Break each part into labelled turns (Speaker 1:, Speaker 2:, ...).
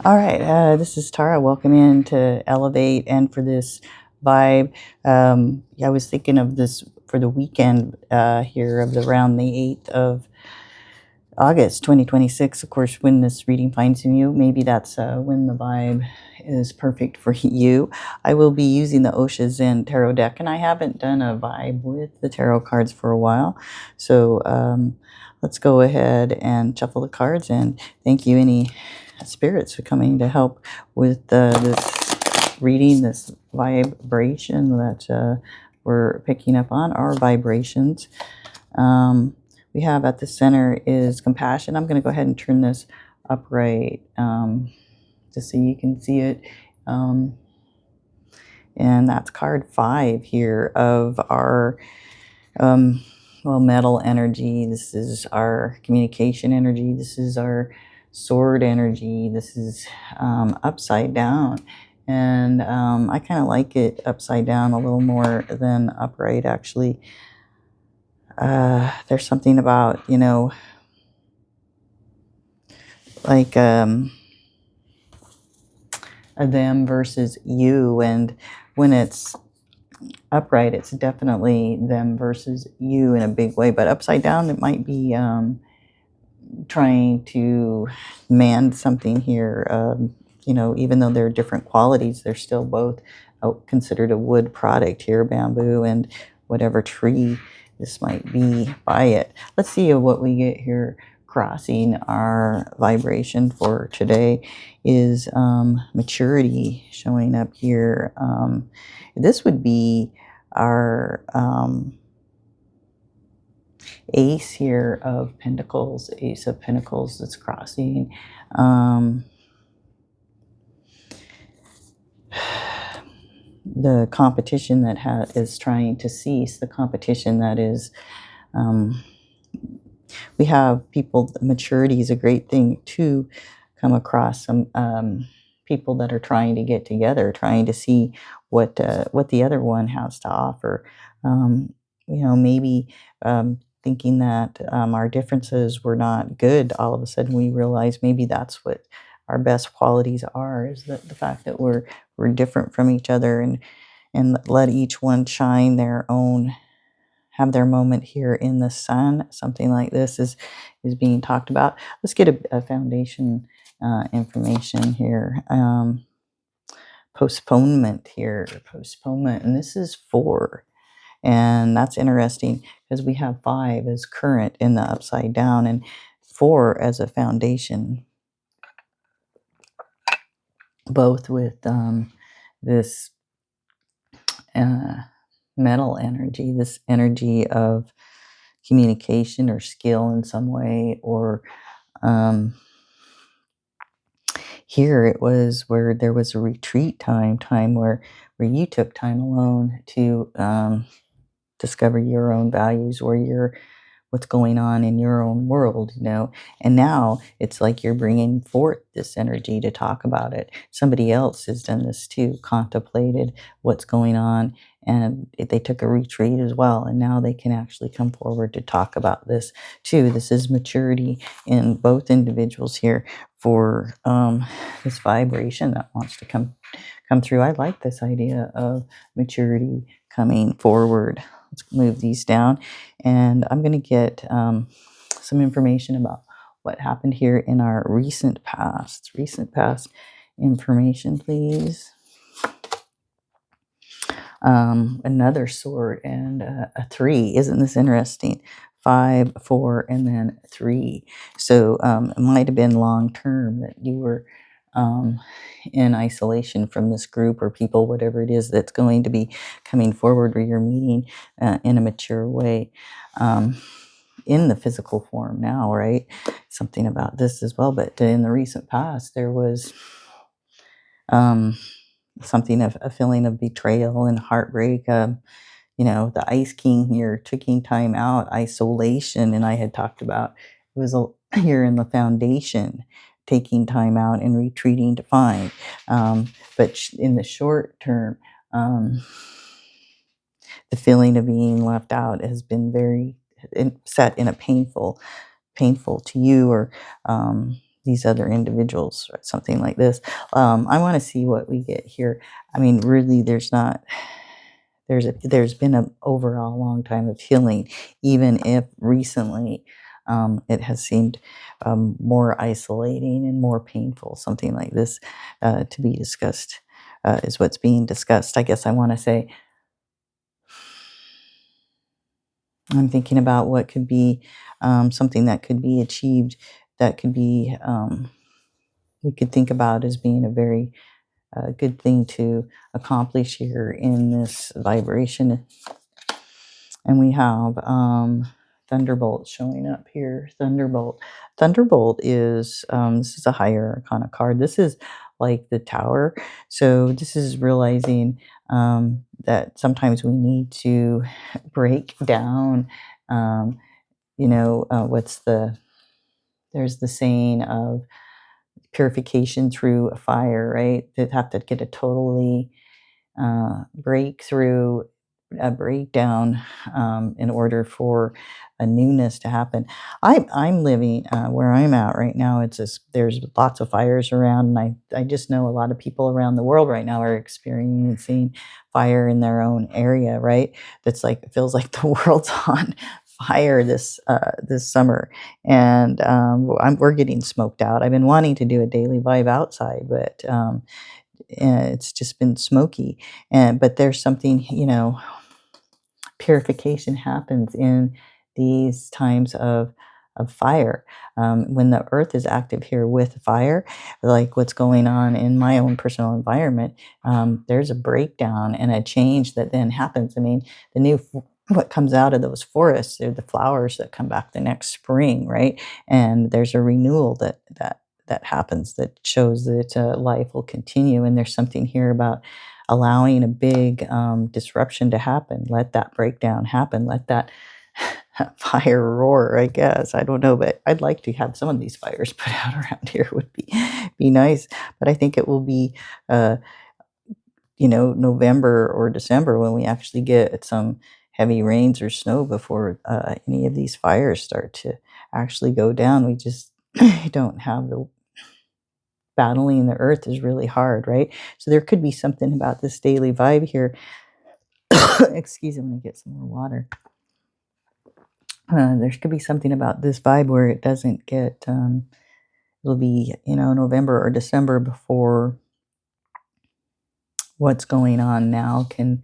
Speaker 1: All right, this is Tara. Welcome in to Elevate and for this vibe. I was thinking of this for the weekend here of around the 8th of August 2026. Of course, when this reading finds you, maybe that's when the vibe is perfect for you. I will be using the Osho Zen Tarot deck, and I haven't done a vibe with the tarot cards for a while. So let's go ahead and shuffle the cards, and thank you, any spirits, for coming to help with this reading, this vibration that we're picking up on, our vibrations. We have at the center is compassion. I'm going to go ahead and turn this upright just so you can see it. And that's card 5 here of our metal energy. This is our communication energy. This is our sword energy. This is upside down. And I kind of like it upside down a little more than upright, actually. There's something about, like a them versus you. And when it's upright, it's definitely them versus you in a big way. But upside down, it might be trying to mend something here. Even though they're different qualities, they're still both considered a wood product here, bamboo and whatever tree this might be by it. Let's see what we get here. Crossing our vibration for today is maturity showing up here. This would be our ace here of pentacles, ace of pentacles that's crossing. The competition that is trying to cease, the competition that is, we have people, maturity is a great thing to come across some people that are trying to get together, trying to see what the other one has to offer. Maybe thinking that our differences were not good. All of a sudden, we realize maybe that's what our best qualities are: is that the fact that we're different from each other, and let each one shine their own, have their moment here in the sun. Something like this is being talked about. Let's get a foundation information here. Postponement here, postponement, and this is 4. And that's interesting because we have 5 as current in the upside down and 4 as a foundation, both with this metal energy, this energy of communication or skill in some way, or here it was where there was a retreat time where you took time alone to discover your own values, or what's going on in your own world, and now it's like you're bringing forth this energy to talk about it. Somebody else has done this too, contemplated what's going on, and they took a retreat as well, and now they can actually come forward to talk about this too. This is maturity in both individuals here for this vibration that wants to come through. I like this idea of maturity coming forward. Let's move these down, and I'm going to get some information about what happened here in our recent past. Recent past information, please. Another sword and a 3. Isn't this interesting? 5, 4, and then 3. So it might have been long term that you were in isolation from this group or people, whatever it is that's going to be coming forward, where you're meeting in a mature way, in the physical form now, right? Something about this as well. But in the recent past, there was something of a feeling of betrayal and heartbreak. The Ice King here, taking time out, isolation, and I had talked about it was here in the foundation, taking time out and retreating to find. But in the short term, the feeling of being left out has been very set in a painful to you, or these other individuals or something like this. I want to see what we get here. I mean, really, there's been a overall long time of healing, even if recently it has seemed more isolating and more painful. Something like this to be discussed is what's being discussed. I guess I want to say I'm thinking about what could be something that could be achieved, that could be we could think about as being a very good thing to accomplish here in this vibration. And we have Thunderbolt showing up here. Thunderbolt. Thunderbolt is, this is a higher arcana card. This is like the Tower. So this is realizing that sometimes we need to break down, there's the saying of purification through a fire, right? They have to get a totally breakthrough, a breakdown in order for a newness to happen. I'm living where I'm at right now. It's just, there's lots of fires around, and I just know a lot of people around the world right now are experiencing fire in their own area. Right? That's like, it feels like the world's on fire this summer, and we're getting smoked out. I've been wanting to do a daily vibe outside, but it's just been smoky. But there's something, purification happens in these times of fire. When the earth is active here with fire, like what's going on in my own personal environment, there's a breakdown and a change that then happens. I mean, what comes out of those forests are the flowers that come back the next spring, right? And there's a renewal that happens, that shows that life will continue. And there's something here about allowing a big disruption to happen. Let that breakdown happen. Let that fire roar, I guess. I don't know, but I'd like to have some of these fires put out around here. Would be nice. But I think it will be, November or December when we actually get some heavy rains or snow before any of these fires start to actually go down. We just don't have the battling the earth is really hard, right? So there could be something about this daily vibe here. Excuse me, let me get some more water. There could be something about this vibe where it doesn't get, it'll be, November or December before what's going on now can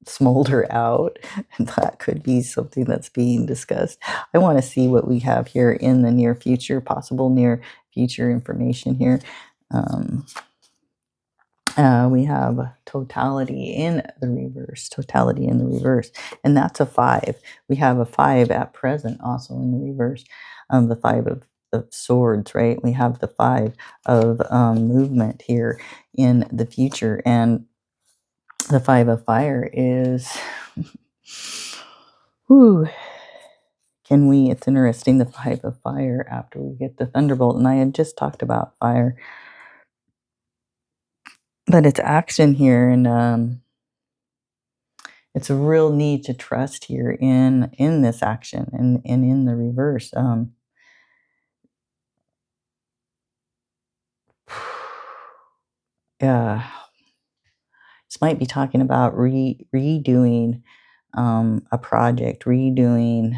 Speaker 1: smolder out. And that could be something that's being discussed. I want to see what we have here in the near future, possible near future information here. We have totality in the reverse, and that's a 5. We have a 5 at present also in the reverse, the 5 of swords, right? We have the 5 of movement here in the future, and the 5 of fire is, whew, it's interesting, the 5 of fire after we get the thunderbolt, and I had just talked about fire, but it's action here, and it's a real need to trust here in this action and in the reverse. Yeah, this might be talking about redoing a project, redoing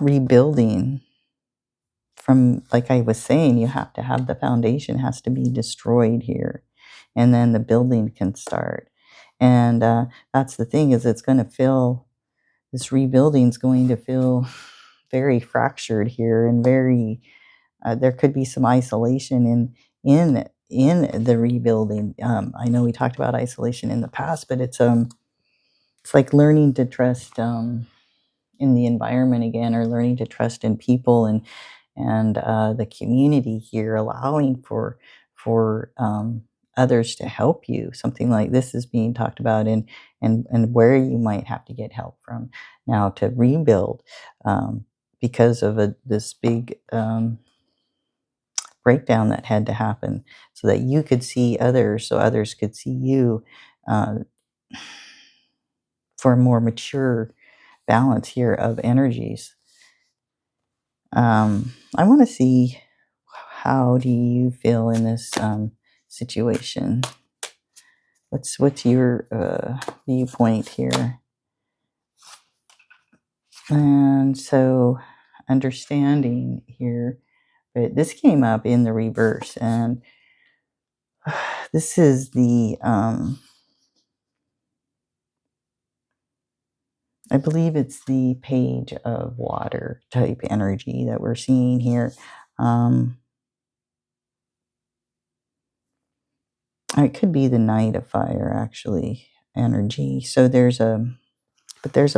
Speaker 1: rebuilding. From, like I was saying, you have to have the foundation has to be destroyed here, and then the building can start. And that's the thing, is it's going to feel, this rebuilding is going to feel very fractured here, and very there could be some isolation in the rebuilding. I know we talked about isolation in the past, but it's like learning to trust in the environment again, or learning to trust in people and the community here, allowing for others to help you. Something like this is being talked about, and where you might have to get help from now to rebuild, because of this big breakdown that had to happen, so that you could see others, so others could see you. Uh, for a more mature balance here of energies. I want to see, how do you feel in this situation? What's your viewpoint here? And so, understanding here, but this came up in the reverse, and this is the I believe it's the page of water type energy that we're seeing here. Um, it could be the Knight of Fire, actually, energy. So there's a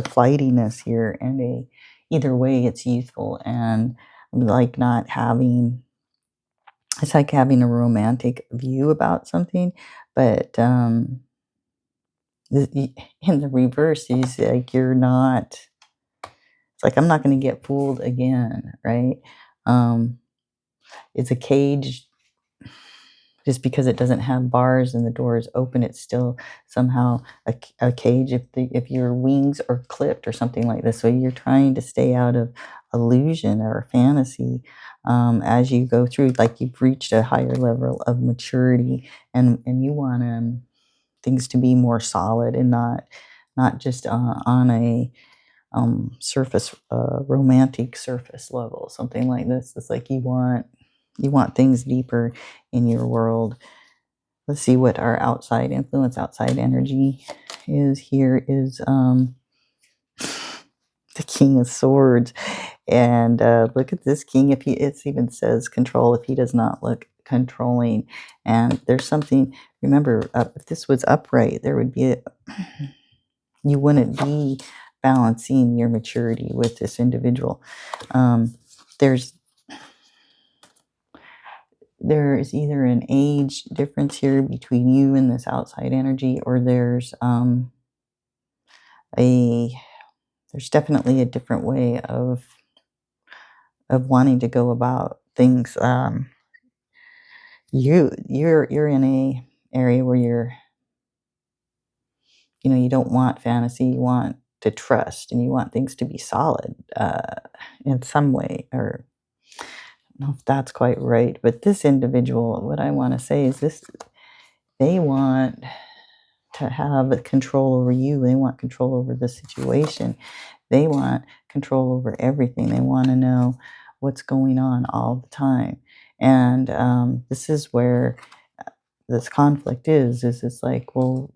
Speaker 1: flightiness here, and either way, it's youthful, and like not having, it's like having a romantic view about something, but in the reverse is like you're not. It's like I'm not going to get fooled again, right? Um, it's a cage. Just because it doesn't have bars and the door is open, it's still somehow a cage if your wings are clipped or something like this. So you're trying to stay out of illusion or fantasy as you go through, like you've reached a higher level of maturity, and you want things to be more solid and not just on a surface, romantic surface level, something like this. It's like you want things deeper in your world. Let's see what our outside influence, outside energy is here. Is the King of Swords, and look at this king. If he, it even says control. If he does not look controlling, and there's something. Remember, if this was upright, there would be you wouldn't be balancing your maturity with this individual. There's there is either an age difference here between you and this outside energy, or a there's definitely a different way of wanting to go about things. You're in a area where you don't want fantasy. You want to trust, and you want things to be solid in some way, or I don't know if that's quite right. But this individual, what I want to say is this: they want to have control over you. They want control over the situation. They want control over everything. They want to know what's going on all the time. And this is where this conflict is it's like, well,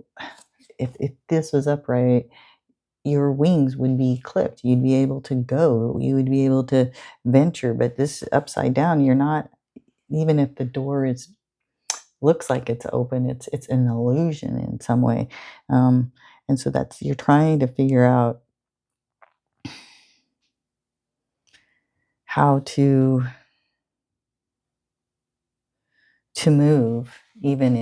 Speaker 1: if this was upright, your wings would be clipped. You'd be able to go. You would be able to venture. But this upside down, you're not. Even if the door looks like it's open, it's an illusion in some way. And so that's you're trying to figure out how to move, even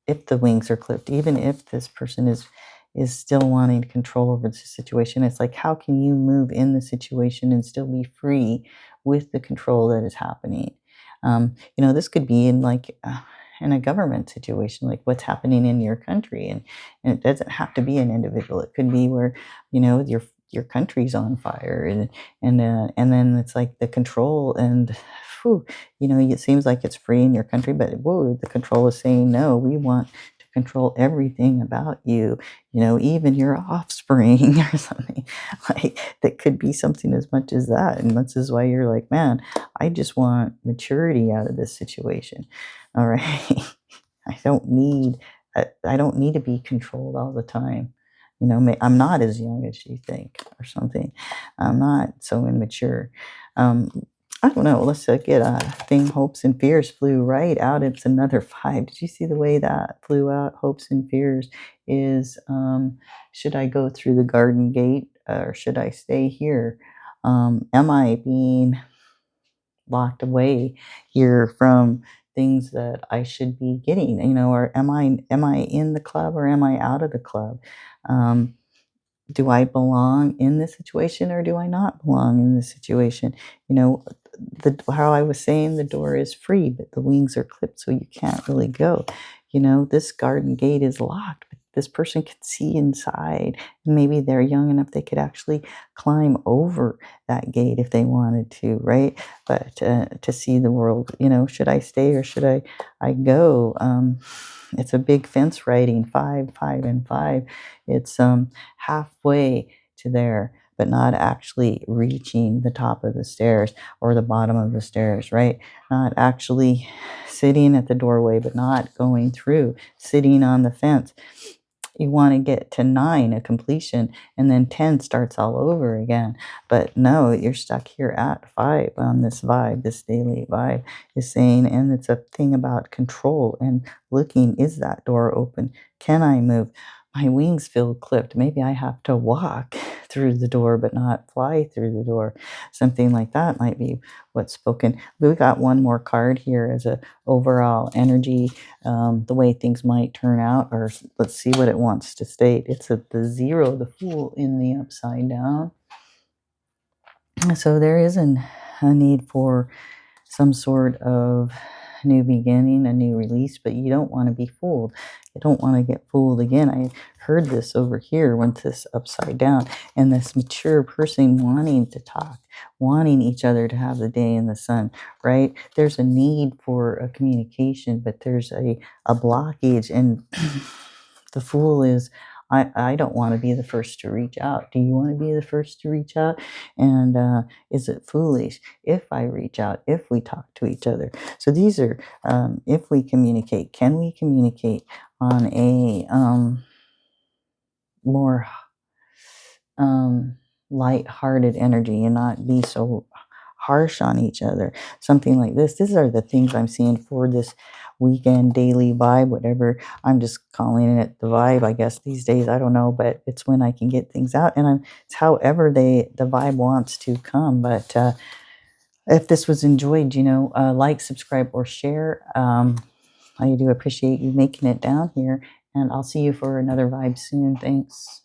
Speaker 1: if the wings are clipped, even if this person is still wanting control over the situation. It's like, how can you move in the situation and still be free with the control that is happening? This could be in a government situation, like what's happening in your country, and it doesn't have to be an individual. It could be where your country's on fire, and then it's like the control, and whew, it seems like it's free in your country, but whoa, the control is saying, no, we want to control everything about you, even your offspring or something like that. Could be something as much as that. And this is why you're like, man, I just want maturity out of this situation. All right. I don't need to be controlled all the time. I'm not as young as you think or something. I'm not so immature. I don't know. Let's get a thing. Hopes and fears flew right out. It's another 5. Did you see the way that flew out? Hopes and fears is, should I go through the garden gate or should I stay here? Am I being locked away here from things that I should be getting? Or am I in the club or am I out of the club? Do I belong in this situation or do I not belong in this situation? You know, how I was saying, the door is free, but the wings are clipped, so you can't really go. This garden gate is locked, this person could see inside. Maybe they're young enough they could actually climb over that gate if they wanted to, right? But to see the world, should I stay or should I go? It's a big fence riding, 5, 5, and 5. It's halfway to there, but not actually reaching the top of the stairs or the bottom of the stairs, right? Not actually sitting at the doorway, but not going through, sitting on the fence. You want to get to 9, a completion, and then 10 starts all over again. But no, you're stuck here at 5 on this vibe. This daily vibe is saying, and it's a thing about control and looking, is that door open? Can I move? My wings feel clipped. Maybe I have to walk through the door, but not fly through the door. Something like that might be what's spoken. We got one more card here as a overall energy, the way things might turn out, or let's see what it wants to state. It's the 0, the Fool in the upside down. So there is a need for some sort of new beginning, a new release, but you don't want to be fooled. You don't want to get fooled again. I heard this over here with this upside down, and this mature person wanting to talk, wanting each other to have the day in the sun, right? There's a need for a communication, but there's a blockage, and the Fool is, I don't want to be the first to reach out. Do you want to be the first to reach out? And is it foolish if I reach out, if we talk to each other? So these are, if we communicate, can we communicate on a more light-hearted energy and not be so harsh on each other? Something like this. These are the things I'm seeing for this weekend daily vibe, whatever. I'm just calling it the vibe, I guess, these days. I don't know, but it's when I can get things out, and it's however the vibe wants to come. But if this was enjoyed, like, subscribe, or share. I do appreciate you making it down here, and I'll see you for another vibe soon. Thanks.